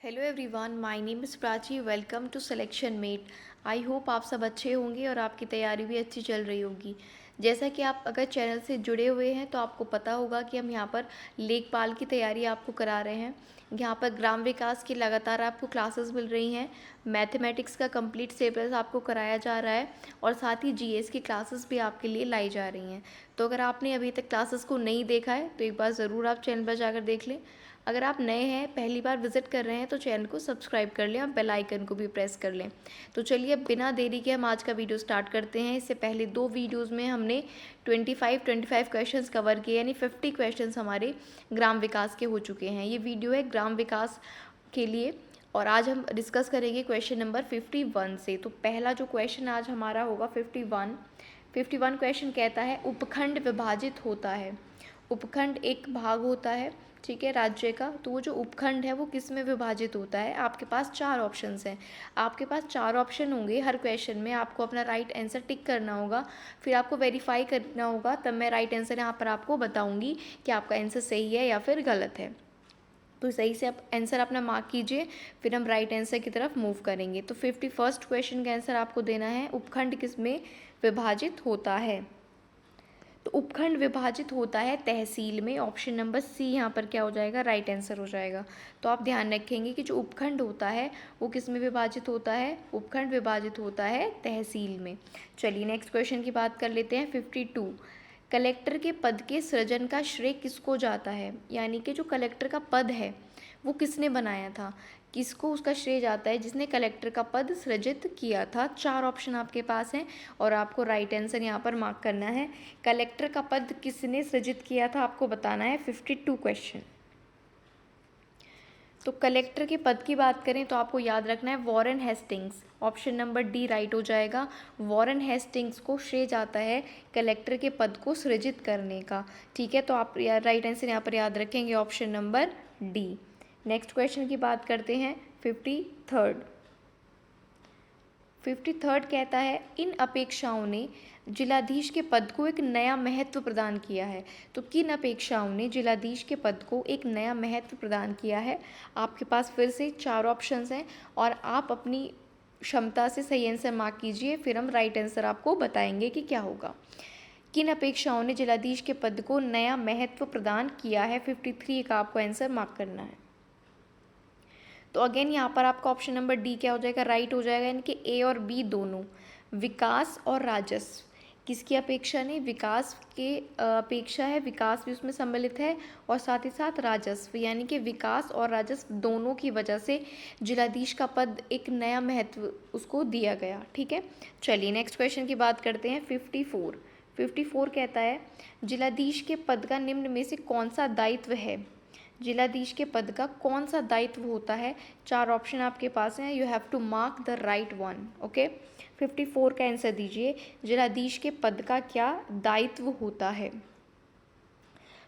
Hello everyone, my name is Prachi. Welcome to selection mate. I hope आप सब अच्छे होंगे और आपकी तैयारी भी अच्छी चल रही होगी। जैसा कि आप अगर चैनल से जुड़े हुए हैं तो आपको पता होगा कि हम यहाँ पर लेखपाल की तैयारी आपको करा रहे हैं। यहाँ पर ग्राम विकास की लगातार आपको क्लासेस मिल रही हैं। मैथमेटिक्स का कंप्लीट सिलेबस आपको कराया जा रहा है और साथ ही जीएस की क्लासेस भी आपके लिए लाई जा रही हैं। तो अगर आपने अभी तक क्लासेस को नहीं देखा है तो एक बार ज़रूर आप चैनल पर जाकर देख लें। अगर आप नए हैं, पहली बार विजिट कर रहे हैं तो चैनल को सब्सक्राइब कर लें और बेल आइकन को भी प्रेस कर लें। तो चलिए अब बिना देरी के हम आज का वीडियो स्टार्ट करते हैं। इससे पहले 2 वीडियोस में हमने 25 क्वेश्चंस कवर किए, यानी 50 क्वेश्चंस हमारे ग्राम विकास के हो चुके हैं। ये वीडियो है ग्राम विकास के लिए और आज हम डिस्कस करेंगे क्वेश्चन नंबर 51 से। तो पहला जो क्वेश्चन आज हमारा होगा 51 क्वेश्चन कहता है उपखंड विभाजित होता है। उपखंड एक भाग होता है, ठीक है, राज्य का। तो वो जो उपखंड है वो किस में विभाजित होता है। आपके पास 4 ऑप्शंस हैं। आपके पास 4 ऑप्शन होंगे। हर क्वेश्चन में आपको अपना राइट आंसर टिक करना होगा, फिर आपको वेरीफाई करना होगा, तब मैं राइट आंसर यहाँ पर आपको बताऊँगी कि आपका आंसर सही है या फिर गलत है। तो सही से आप आंसर अपना मार्क कीजिए, फिर हम राइट आंसर की तरफ मूव करेंगे। तो 51 क्वेश्चन का आंसर आपको देना है उपखंड किस में विभाजित होता है। तो उपखंड विभाजित होता है तहसील में। ऑप्शन नंबर सी यहाँ पर क्या हो जाएगा, राइट आंसर हो जाएगा। तो आप ध्यान रखेंगे कि जो उपखंड होता है वो किस में विभाजित होता है, उपखंड विभाजित होता है तहसील में। चलिए नेक्स्ट क्वेश्चन की बात कर लेते हैं। 52 कलेक्टर के पद के सृजन का श्रेय किसको जाता है। यानी कि जो कलेक्टर का पद है वो किसने बनाया था, किसको उसका श्रेय जाता है, जिसने कलेक्टर का पद सृजित किया था। 4 ऑप्शन आपके पास हैं और आपको राइट आंसर यहाँ पर मार्क करना है। कलेक्टर का पद किसने सृजित किया था आपको बताना है। 52 क्वेश्चन। तो कलेक्टर के पद की बात करें तो आपको याद रखना है Warren Hastings. Option number D right हो जाएगा। वॉरेन हेस्टिंग्स को श्रेय जाता है कलेक्टर के पद को सृजित करने का। ठीक है, तो आप राइट आंसर यहाँ पर याद रखेंगे option number D. Next question की बात करते हैं। 53rd कहता है इन अपेक्षाओं ने जिलाधीश के पद को एक नया महत्व प्रदान किया है। तो किन अपेक्षाओं ने जिलाधीश के पद को एक नया महत्व प्रदान किया है। आपके पास फिर से 4 ऑप्शंस हैं और आप अपनी क्षमता से सही आंसर मार्क कीजिए, फिर हम राइट आंसर आपको बताएंगे कि क्या होगा। किन अपेक्षाओं ने जिलाधीश के पद को नया महत्व प्रदान किया है। 53 का आपको आंसर मार्क करना है। तो अगेन यहाँ पर आपका ऑप्शन नंबर डी क्या हो जाएगा, राइट हो जाएगा। यानी कि ए और बी दोनों, विकास और राजस्व। किसकी अपेक्षा ने, विकास के अपेक्षा है, विकास भी उसमें सम्मिलित है और साथ ही साथ राजस्व, यानी कि विकास और राजस्व दोनों की वजह से जिलाधीश का पद एक नया महत्व उसको दिया गया। ठीक है, चलिए नेक्स्ट क्वेश्चन की बात करते हैं। 54 कहता है जिलाधीश के पद का निम्न में से कौन सा दायित्व है। जिलाधीश के पद का कौन सा दायित्व होता है। 4 ऑप्शन आपके पास हैं, you have to mark the right one. Okay, 54 का आंसर दीजिए, जिलाधीश के पद का क्या दायित्व होता है।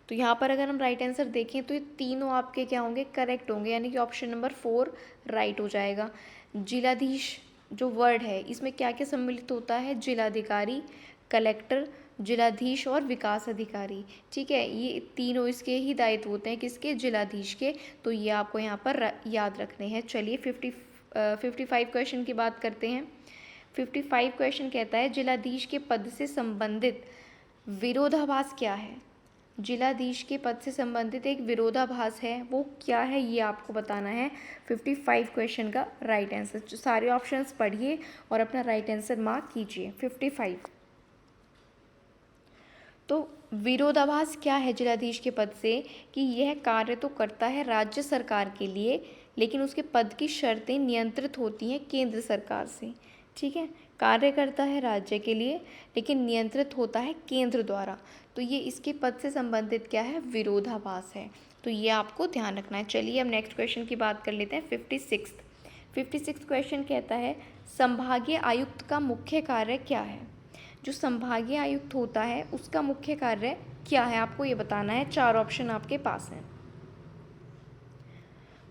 तो यहाँ पर अगर हम राइट आंसर देखें तो ये तीनों आपके क्या होंगे, करेक्ट होंगे, यानी कि ऑप्शन नंबर 4 राइट हो जाएगा। जिलाधीश जो वर्ड है इसमें क्या क्या सम्मिलित होता है, जिलाधिकारी, कलेक्टर, जिलाधीश और विकास अधिकारी। ठीक है, ये तीनों इसके ही दायित्व होते हैं, किसके, जिलाधीश के। तो ये आपको यहाँ पर याद रखने हैं। चलिए 55 क्वेश्चन की बात करते हैं। 55 क्वेश्चन कहता है जिलाधीश के पद से संबंधित विरोधाभास क्या है। जिलाधीश के पद से संबंधित एक विरोधाभास है, वो क्या है ये आपको बताना है। 55 क्वेश्चन का राइट आंसर। सारे ऑप्शंस पढ़िए और अपना राइट आंसर मार्क कीजिए। 55 तो विरोधाभास क्या है जिलाधीश के पद से, कि यह कार्य तो करता है राज्य सरकार के लिए लेकिन उसके पद की शर्तें नियंत्रित होती हैं केंद्र सरकार से। ठीक है, कार्य करता है राज्य के लिए लेकिन नियंत्रित होता है केंद्र द्वारा। तो ये इसके पद से संबंधित क्या है, विरोधाभास है। तो ये आपको ध्यान रखना है। चलिए हम नेक्स्ट क्वेश्चन की बात कर लेते हैं। 56 क्वेश्चन कहता है संभागीय आयुक्त का मुख्य कार्य क्या है। जो संभागीय आयुक्त होता है उसका मुख्य कार्य क्या है आपको ये बताना है। 4 ऑप्शन आपके पास हैं।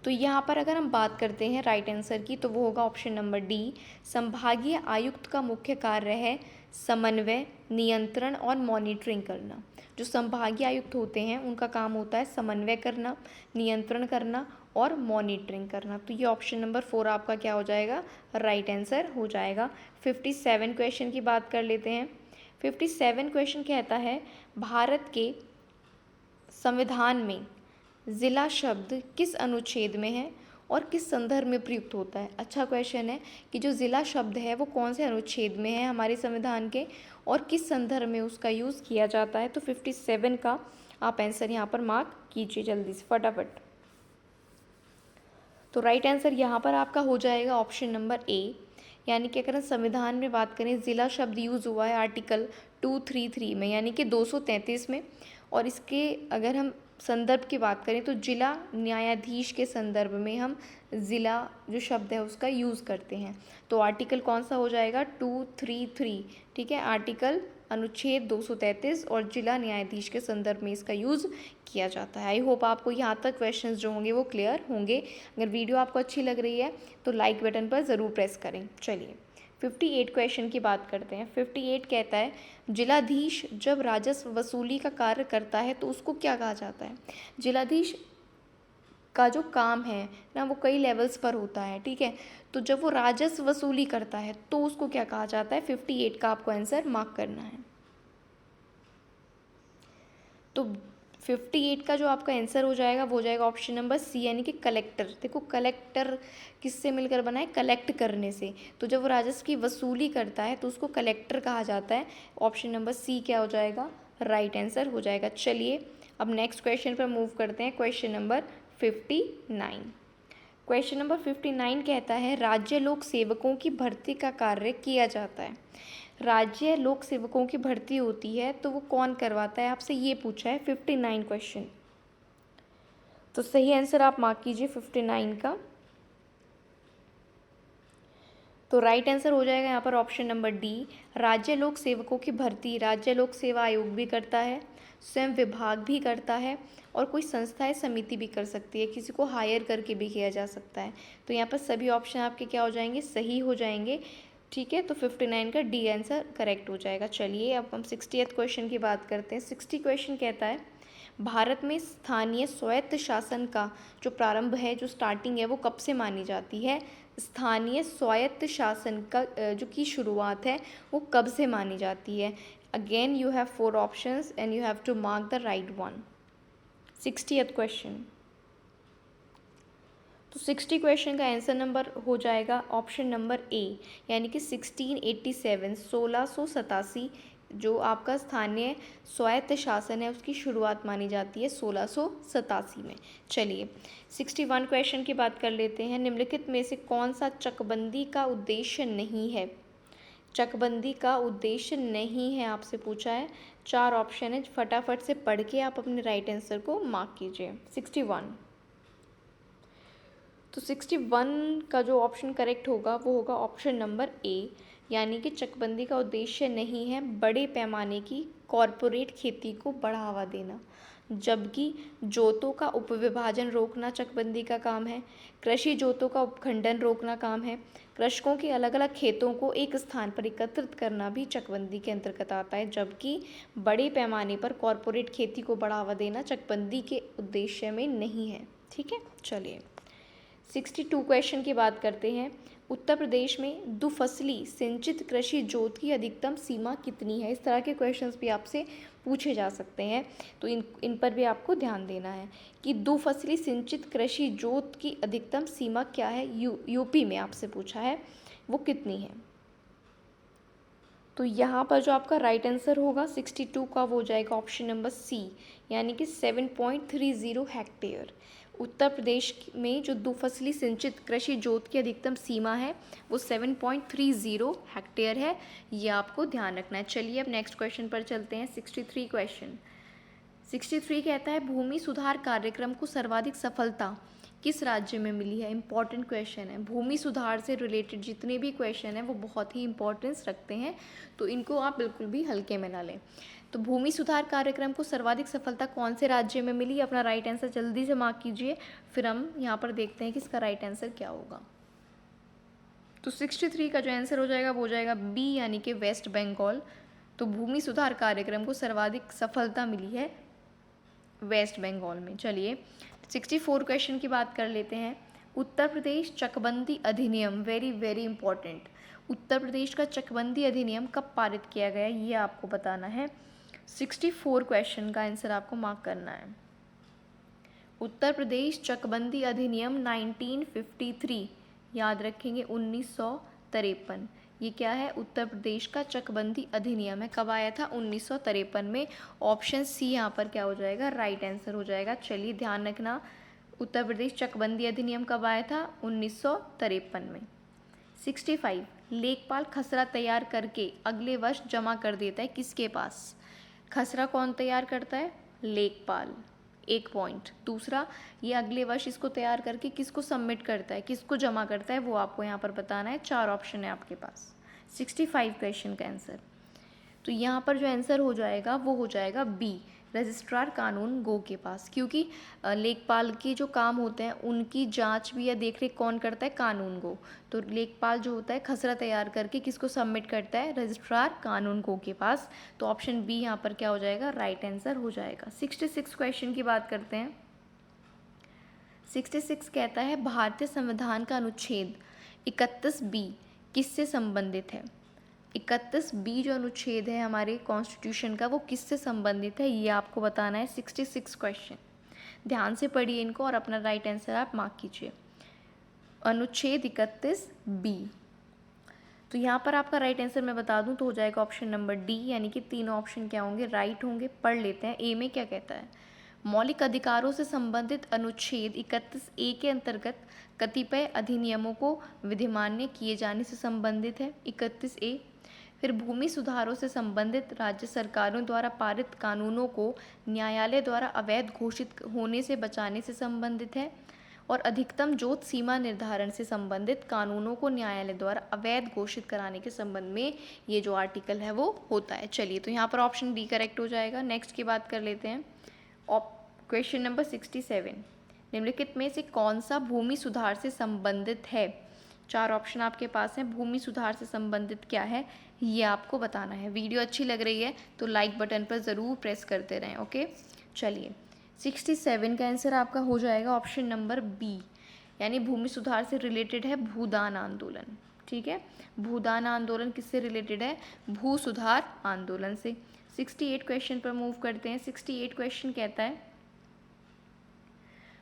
तो यहाँ पर अगर हम बात करते हैं राइट आंसर की तो वो होगा ऑप्शन नंबर डी। संभागीय आयुक्त का मुख्य कार्य है समन्वय, नियंत्रण और मॉनिटरिंग करना। जो संभागीय आयुक्त होते हैं उनका काम होता है समन्वय करना, नियंत्रण करना और मॉनिटरिंग करना। तो ये ऑप्शन नंबर 4 आपका क्या हो जाएगा, राइट आंसर हो जाएगा। 57 क्वेश्चन की बात कर लेते हैं। 57 क्वेश्चन कहता है भारत के संविधान में ज़िला शब्द किस अनुच्छेद में है और किस संदर्भ में प्रयुक्त होता है। अच्छा क्वेश्चन है कि जो ज़िला शब्द है वो कौन से अनुच्छेद में है हमारे संविधान के और किस संदर्भ में उसका यूज़ किया जाता है। तो 57 का आप आंसर यहाँ पर मार्क कीजिए जल्दी से फटाफट। तो राइट आंसर यहाँ पर आपका हो जाएगा ऑप्शन नंबर ए, यानी कि अगर हम संविधान में बात करें ज़िला शब्द यूज़ हुआ है आर्टिकल 233 में यानी कि 233 में, और इसके अगर हम संदर्भ की बात करें तो जिला न्यायाधीश के संदर्भ में हम ज़िला जो शब्द है उसका यूज़ करते हैं। तो आर्टिकल कौन सा हो जाएगा, 233, ठीक है, आर्टिकल अनुच्छेद 233 और जिला न्यायाधीश के संदर्भ में इसका यूज़ किया जाता है। आई होप आपको यहाँ तक क्वेश्चंस जो होंगे वो क्लियर होंगे। अगर वीडियो आपको अच्छी लग रही है तो लाइक बटन पर ज़रूर प्रेस करें। चलिए 58 क्वेश्चन की बात करते हैं। 58 कहता है जिलाधीश जब राजस्व वसूली का कार्य करता है तो उसको क्या कहा जाता है। जिलाधीश का जो काम है ना वो कई लेवल्स पर होता है, ठीक है, तो जब वो राजस्व वसूली करता है तो उसको क्या कहा जाता है। 58 का आपको आंसर मार्क करना है। तो 58 का जो आपका आंसर हो जाएगा वो हो जाएगा ऑप्शन नंबर सी, यानी कि कलेक्टर। देखो कलेक्टर किससे मिलकर बना है, कलेक्ट करने से। तो जब वो राजस्व की वसूली करता है तो उसको कलेक्टर कहा जाता है। ऑप्शन नंबर सी क्या हो जाएगा, राइट आंसर हो जाएगा। चलिए अब नेक्स्ट क्वेश्चन पर मूव करते हैं। Question number 59। क्वेश्चन नंबर 59 कहता है राज्य लोक सेवकों की भर्ती का कार्य किया जाता है। राज्य लोक सेवकों की भर्ती होती है तो वो कौन करवाता है, आपसे ये पूछा है 59 क्वेश्चन। तो सही आंसर आप मार्क कीजिए 59 का। तो राइट आंसर हो जाएगा यहाँ पर ऑप्शन नंबर डी, राज्य लोक सेवकों की भर्ती राज्य लोक सेवा आयोग भी करता है, स्वयं विभाग भी करता है, और कोई संस्था या समिति भी कर सकती है, किसी को हायर करके भी किया जा सकता है। तो यहाँ पर सभी ऑप्शन आपके क्या हो जाएंगे, सही हो जाएंगे, ठीक है। तो 59 का डी आंसर करेक्ट हो जाएगा। चलिए अब हम 60th क्वेश्चन की बात करते हैं। 60 क्वेश्चन कहता है भारत में स्थानीय स्वायत्त शासन का जो प्रारंभ है, जो स्टार्टिंग है, वो कब से मानी जाती है। स्थानीय स्वायत्त शासन का जो की शुरुआत है वो कब से मानी जाती है। Again you have 4 options and you have to mark the right one. 60th question. तो 60 क्वेश्चन का आंसर नंबर हो जाएगा ऑप्शन नंबर ए, यानी कि 1687 1687 जो आपका स्थानीय स्वायत्त शासन है उसकी शुरुआत मानी जाती है 1687 में। चलिए 61 क्वेश्चन की बात कर लेते हैं। निम्नलिखित में से कौन सा चकबंदी का उद्देश्य नहीं है। चकबंदी का उद्देश्य नहीं है आपसे पूछा है। 4 ऑप्शन है, फटाफट से पढ़ के आप अपने राइट आंसर को मार्क कीजिए। 61। तो 61 का जो ऑप्शन करेक्ट होगा वो होगा ऑप्शन नंबर ए, यानी कि चकबंदी का उद्देश्य नहीं है बड़े पैमाने की कॉरपोरेट खेती को बढ़ावा देना, जबकि जोतों का उपविभाजन रोकना चकबंदी का काम है, कृषि जोतों का उपखंडन रोकना काम है, कृषकों के अलग अलग खेतों को एक स्थान पर एकत्रित करना भी चकबंदी के अंतर्गत आता है, जबकि बड़े पैमाने पर कॉरपोरेट खेती को बढ़ावा देना चकबंदी के उद्देश्य में नहीं है, ठीक है। चलिए 62 क्वेश्चन की बात करते हैं। उत्तर प्रदेश में दुफसली सिंचित कृषि जोत की अधिकतम सीमा कितनी है। इस तरह के क्वेश्चंस भी आपसे पूछे जा सकते हैं, तो इन पर भी आपको ध्यान देना है कि दुफसली सिंचित कृषि जोत की अधिकतम सीमा क्या है। यूपी में आपसे पूछा है वो कितनी है। तो यहाँ पर जो आपका राइट आंसर होगा 62 का वो हो जाएगा ऑप्शन नंबर सी, यानी कि 7.30 हेक्टेयर। उत्तर प्रदेश में जो दुफसली सिंचित कृषि जोत की अधिकतम सीमा है वो 7.30 हेक्टेयर है, ये आपको ध्यान रखना है। चलिए अब नेक्स्ट क्वेश्चन पर चलते हैं। 63 क्वेश्चन। 63 कहता है भूमि सुधार कार्यक्रम को सर्वाधिक सफलता किस राज्य में मिली है। इंपॉर्टेंट क्वेश्चन है। भूमि सुधार से रिलेटेड जितने भी क्वेश्चन हैं वो बहुत ही इंपॉर्टेंस रखते हैं, तो इनको आप बिल्कुल भी हल्के में ना लें। तो भूमि सुधार कार्यक्रम को सर्वाधिक सफलता कौन से राज्य में मिली, अपना राइट आंसर जल्दी से मार्क कीजिए, फिर हम यहाँ पर देखते हैं कि इसका राइट आंसर क्या होगा। तो 63 का जो आंसर हो जाएगा वो हो जाएगा बी, यानी कि वेस्ट बंगाल। तो भूमि सुधार कार्यक्रम को सर्वाधिक सफलता मिली है वेस्ट बंगाल में। चलिए 64 क्वेश्चन की बात कर लेते हैं। उत्तर प्रदेश चकबंदी अधिनियम, very very important. Uttar Pradesh का चकबंदी अधिनियम कब पारित किया गया, ये आपको बताना है। 64 क्वेश्चन का आंसर आपको मार्क करना है। उत्तर प्रदेश चकबंदी अधिनियम 1953, याद रखेंगे 1953। ये क्या है, उत्तर प्रदेश का चकबंदी अधिनियम है। कब आया था, 1953 में। ऑप्शन सी यहाँ पर क्या हो जाएगा, राइट आंसर हो जाएगा। चलिए ध्यान रखना, उत्तर प्रदेश चकबंदी अधिनियम कब आया था, 1953 में। 65, लेखपाल खसरा तैयार करके अगले वर्ष जमा कर देता है किसके पास। खसरा कौन तैयार करता है, लेखपाल, 1 पॉइंट। दूसरा, ये अगले वर्ष इसको तैयार करके किसको सबमिट करता है, किसको जमा करता है, वो आपको यहाँ पर बताना है। 4 ऑप्शन है आपके पास 65 क्वेश्चन का आंसर। तो यहाँ पर जो आंसर हो जाएगा वो हो जाएगा बी, रजिस्ट्रार कानून गो के पास। क्योंकि लेखपाल के जो काम होते हैं उनकी जांच भी या देखरेख कौन करता है, कानून गो। तो लेखपाल जो होता है खसरा तैयार करके किसको सबमिट करता है, रजिस्ट्रार कानून गो के पास। तो ऑप्शन बी यहाँ पर क्या हो जाएगा, राइट आंसर हो जाएगा। 66 क्वेश्चन की बात करते हैं। 66 कहता है भारतीय संविधान का अनुच्छेद 31B किससे संबंधित है। 31B जो अनुच्छेद है हमारे कॉन्स्टिट्यूशन का, वो किससे संबंधित है, ये आपको बताना है। 66 क्वेश्चन, ध्यान से पढ़िए इनको और अपना राइट आंसर आप मार्क कीजिए। अनुच्छेद 31B, तो यहाँ पर आपका राइट आंसर मैं बता दूँ तो हो जाएगा ऑप्शन नंबर डी, यानी कि तीनों ऑप्शन क्या होंगे, राइट होंगे। पढ़ लेते हैं। ए में क्या कहता है, मौलिक अधिकारों से संबंधित अनुच्छेद 31A के अंतर्गत कतिपय अधिनियमों को विधिमान्य किए जाने से संबंधित है, 31A। फिर भूमि सुधारों से संबंधित राज्य सरकारों द्वारा पारित कानूनों को न्यायालय द्वारा अवैध घोषित होने से बचाने से संबंधित है। और अधिकतम जोत सीमा निर्धारण से संबंधित कानूनों को न्यायालय द्वारा अवैध घोषित कराने के संबंध में ये जो आर्टिकल है वो होता है। चलिए, तो यहाँ पर ऑप्शन डी करेक्ट हो जाएगा। नेक्स्ट की बात कर लेते हैं। क्वेश्चन नंबर 67, निम्नलिखित में से कौन सा भूमि सुधार से संबंधित है। 4 ऑप्शन आपके पास हैं। भूमि सुधार से संबंधित क्या है, ये आपको बताना है। वीडियो अच्छी लग रही है तो लाइक बटन पर ज़रूर प्रेस करते रहें। ओके, चलिए 67 का आंसर आपका हो जाएगा ऑप्शन नंबर बी, यानी भूमि सुधार से रिलेटेड है भूदान आंदोलन। ठीक है, भूदान आंदोलन किससे रिलेटेड है, भू सुधार आंदोलन से। 68 क्वेश्चन पर मूव करते हैं। 68 क्वेश्चन कहता है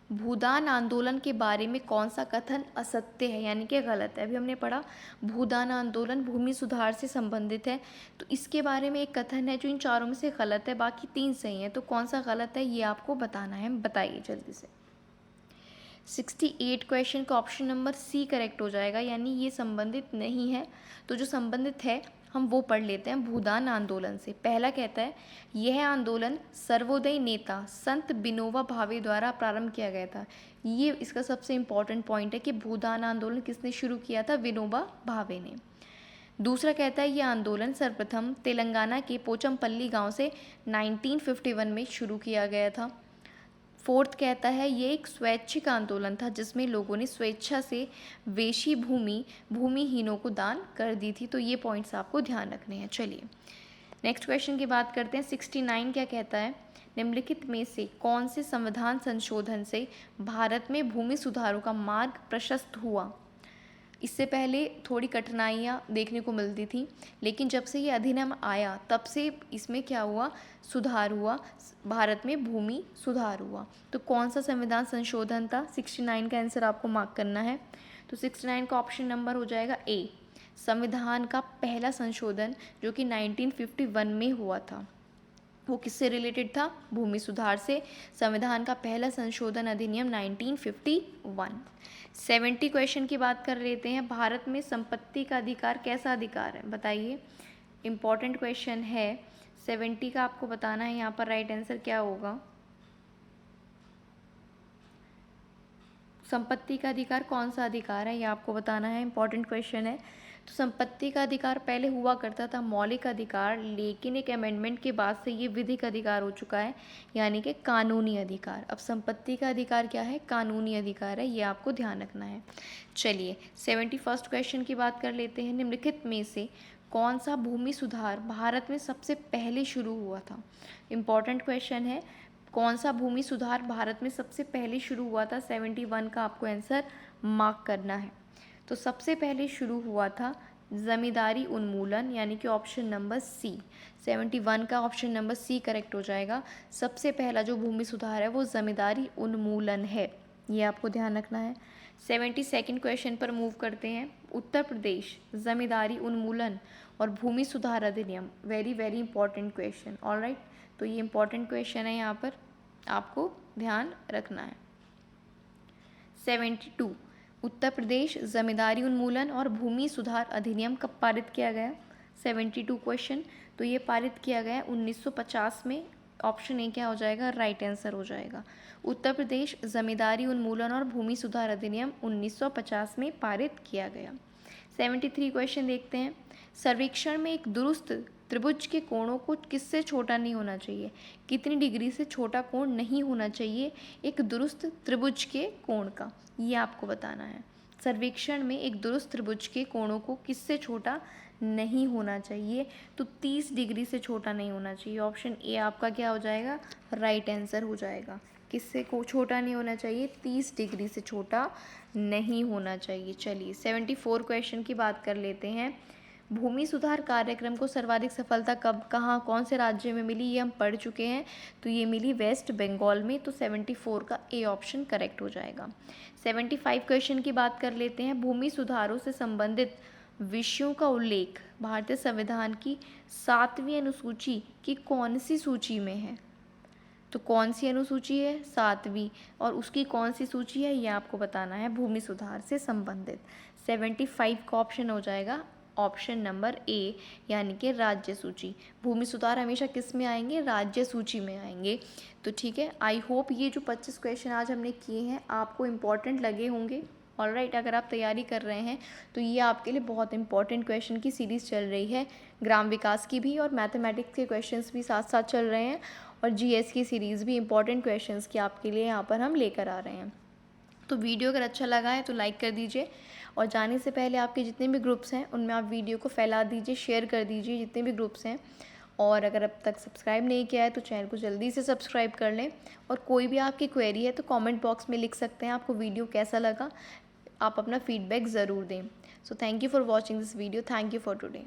भूदान आंदोलन के बारे में कौन सा कथन असत्य है, यानी कि गलत है। अभी हमने पढ़ा भूदान आंदोलन भूमि सुधार से संबंधित है, तो इसके बारे में एक कथन है जो इन चारों में से गलत है, बाकी 3 सही है। तो कौन सा गलत है ये आपको बताना है, बताइए जल्दी से। 68 क्वेश्चन का ऑप्शन नंबर सी करेक्ट हो जाएगा, यानी ये संबंधित नहीं है। तो जो संबंधित है हम वो पढ़ लेते हैं भूदान आंदोलन से। पहला कहता है यह आंदोलन सर्वोदय नेता संत विनोबा भावे द्वारा प्रारंभ किया गया था। ये इसका सबसे इम्पॉर्टेंट पॉइंट है कि भूदान आंदोलन किसने शुरू किया था, विनोबा भावे ने। दूसरा कहता है यह आंदोलन सर्वप्रथम तेलंगाना के पोचमपल्ली गांव से 1951 में शुरू किया गया था। फोर्थ कहता है ये एक स्वैच्छिक आंदोलन था जिसमें लोगों ने स्वेच्छा से वेशी भूमिहीनों को दान कर दी थी। तो ये पॉइंट्स आपको ध्यान रखने हैं। चलिए नेक्स्ट क्वेश्चन की बात करते हैं। 69 क्या कहता है, निम्नलिखित में से कौन से संविधान संशोधन से भारत में भूमि सुधारों का मार्ग प्रशस्त हुआ। इससे पहले थोड़ी कठिनाइयाँ देखने को मिलती थी, लेकिन जब से ये अधिनियम आया तब से इसमें क्या हुआ, सुधार हुआ, भारत में भूमि सुधार हुआ। तो कौन सा संविधान संशोधन था, 69 का आंसर आपको मार्क करना है। तो 69 का ऑप्शन नंबर हो जाएगा ए, संविधान का पहला संशोधन जो कि 1951 में हुआ था। वो किससे रिलेटेड था, भूमि सुधार से। संविधान का पहला संशोधन अधिनियम 1951। 70 क्वेश्चन की बात कर लेते हैं। भारत में संपत्ति का अधिकार कैसा अधिकार है, बताइए। इम्पॉर्टेंट क्वेश्चन है। 70 का आपको बताना है यहाँ पर राइट आंसर क्या होगा। संपत्ति का अधिकार कौन सा अधिकार है, ये आपको बताना है। इम्पॉर्टेंट क्वेश्चन है। तो संपत्ति का अधिकार पहले हुआ करता था मौलिक अधिकार, लेकिन एक अमेंडमेंट के बाद से ये विधिक अधिकार हो चुका है, यानी कि कानूनी अधिकार। अब संपत्ति का अधिकार क्या है, कानूनी अधिकार है, ये आपको ध्यान रखना है। चलिए 71 क्वेश्चन की बात कर लेते हैं। निम्नलिखित में से कौन सा भूमि सुधार भारत में सबसे पहले शुरू हुआ था। इम्पॉर्टेंट क्वेश्चन है। कौन सा भूमि सुधार भारत में सबसे पहले शुरू हुआ था? 71 का आपको आंसर मार्क करना है। तो सबसे पहले शुरू हुआ था ज़मींदारी उन्मूलन, यानी कि ऑप्शन नंबर सी। 71 का ऑप्शन नंबर सी करेक्ट हो जाएगा। सबसे पहला जो भूमि सुधार है वो ज़मींदारी उन्मूलन है, ये आपको ध्यान रखना है। 72nd क्वेश्चन पर मूव करते हैं। उत्तर प्रदेश ज़मींदारी उन्मूलन और भूमि सुधार अधिनियम, very very important question. Alright, तो ये इंपॉर्टेंट क्वेश्चन है, यहाँ पर आपको ध्यान रखना है। 72 उत्तर प्रदेश ज़मींदारी उन्मूलन और भूमि सुधार अधिनियम कब पारित किया गया? 72 क्वेश्चन, तो ये पारित किया गया 1950 में। ऑप्शन ए क्या हो जाएगा? राइट आंसर हो जाएगा। उत्तर प्रदेश ज़मींदारी उन्मूलन और भूमि सुधार अधिनियम 1950 में पारित किया गया। 73 क्वेश्चन देखते हैं। सर्वेक्षण में एक दुरुस्त त्रिभुज के कोणों को किससे छोटा नहीं होना चाहिए? कितनी डिग्री से छोटा कोण नहीं होना चाहिए एक दुरुस्त त्रिभुज के कोण का, ये आपको बताना है। सर्वेक्षण में एक दुरुस्त त्रिभुज के कोणों को किससे छोटा नहीं होना चाहिए? तो 30 डिग्री से छोटा नहीं होना चाहिए। ऑप्शन ए आपका क्या हो जाएगा? राइट आंसर हो जाएगा। किससे को छोटा नहीं होना चाहिए? 30 डिग्री से छोटा नहीं होना चाहिए। चलिए 74 क्वेश्चन की बात कर लेते हैं। भूमि सुधार कार्यक्रम को सर्वाधिक सफलता कब, कहाँ, कौन से राज्य में मिली, ये हम पढ़ चुके हैं। तो ये मिली वेस्ट बंगाल में। तो 74 का ए ऑप्शन करेक्ट हो जाएगा। 75 क्वेश्चन की बात कर लेते हैं। भूमि सुधारों से संबंधित विषयों का उल्लेख भारतीय संविधान की 7वीं अनुसूची की कौन सी सूची में है? तो कौन सी अनुसूची है? 7वीं। और उसकी कौन सी सूची है, ये आपको बताना है भूमि सुधार से संबंधित। 75 का ऑप्शन हो जाएगा ऑप्शन नंबर ए, यानी कि राज्य सूची। भूमि सुधार हमेशा किस में आएंगे? राज्य सूची में आएंगे। तो ठीक है, आई होप ये जो 25 क्वेश्चन आज हमने किए हैं आपको इम्पॉर्टेंट लगे होंगे। ऑलराइट, अगर आप तैयारी कर रहे हैं तो ये आपके लिए बहुत इंपॉर्टेंट क्वेश्चन की सीरीज़ चल रही है। ग्राम विकास की भी और मैथमेटिक्स के क्वेश्चंस भी साथ साथ चल रहे हैं, और जीएस की सीरीज़ भी इंपॉर्टेंट क्वेश्चंस की आपके लिए यहाँ पर हम लेकर आ रहे हैं। तो वीडियो अगर अच्छा लगा है तो लाइक कर दीजिए, और जाने से पहले आपके जितने भी ग्रुप्स हैं उनमें आप वीडियो को फैला दीजिए, शेयर कर दीजिए जितने भी ग्रुप्स हैं। और अगर अब तक सब्सक्राइब नहीं किया है तो चैनल को जल्दी से सब्सक्राइब कर लें। और कोई भी आपकी क्वेरी है तो कमेंट बॉक्स में लिख सकते हैं आपको वीडियो कैसा लगा। आप अपना फीडबैक ज़रूर दें। So thank you for watching this video. Thank you for today.